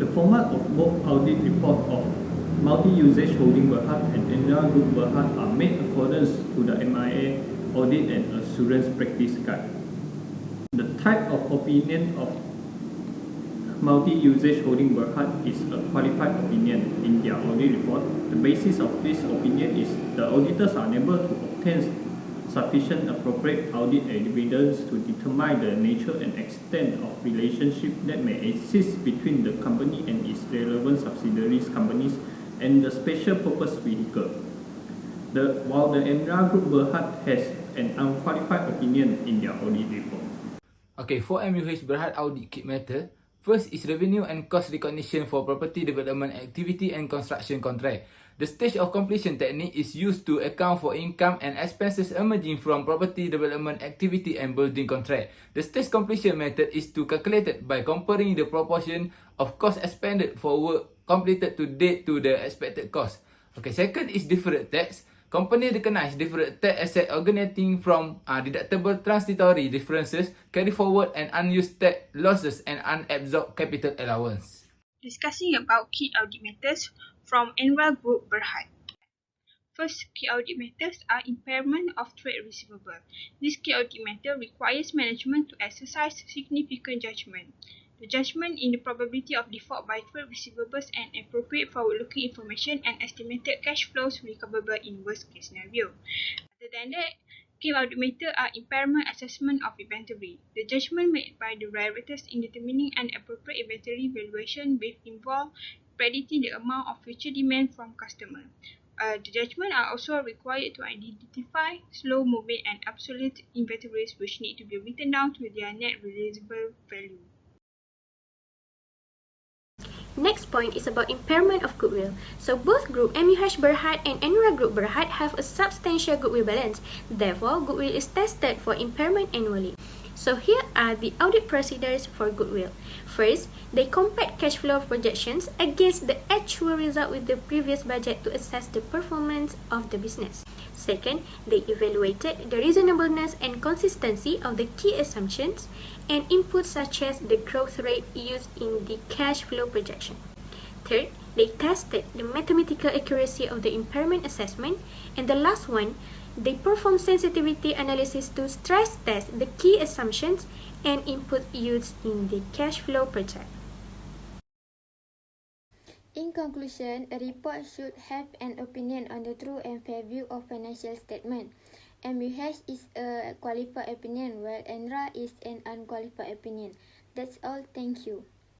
The format of both audit report of multi-usage holding Berhad and Enra Group Berhad are made accordance to the MIA Audit and Assurance Practice Guide. The type of opinion of multi-usage holding Berhad is a qualified opinion in their audit report. The basis of this opinion is the auditors are unable to obtain sufficient appropriate audit evidence to determine the nature and extent of relationship that may exist between the company and its relevant subsidiaries companies and the special purpose vehicle. While the Enra Group Berhad has an unqualified opinion in their audit report. Okay, for MUH Berhad audit key matter, first is revenue and cost recognition for property development activity and construction contract. The stage of completion technique is used to account for income and expenses emerging from property development activity and building contract. The stage completion method is to calculate by comparing the proportion of cost expended for work completed to date to the expected cost. Okay, second is deferred tax. Company recognize deferred tax asset originating from deductible transitory differences, carry forward and unused tax losses and unabsorbed capital allowance. Discussing about key audit matters from Enra Group Berhad. First, key audit matters are impairment of trade receivable. This key audit matter requires management to exercise significant judgment. The judgment in the probability of default by trade receivables and appropriate forward-looking information and estimated cash flows recoverable in worst-case scenario. Other than that, key audit matter are impairment assessment of inventory. The judgment made by the directors in determining an appropriate inventory valuation will involve predicting the amount of future demand from customer. The judgment are also required to identify slow-moving and obsolete inventories which need to be written down to their net realizable value. Next point is about impairment of goodwill. So both group MUH Berhad and Enra Group Berhad have a substantial goodwill balance. Therefore, goodwill is tested for impairment annually. So here are the audit procedures for goodwill. First, they compared cash flow projections against the actual result with the previous budget to assess the performance of the business. Second, they evaluated the reasonableness and consistency of the key assumptions and inputs such as the growth rate used in the cash flow projection. Third, they tested the mathematical accuracy of the impairment assessment. And the last one, they performed sensitivity analysis to stress test the key assumptions and input used in the cash flow project. In conclusion, a report should have an opinion on the true and fair view of financial statement. MUH is a qualified opinion, while Enra is an unqualified opinion. That's all. Thank you.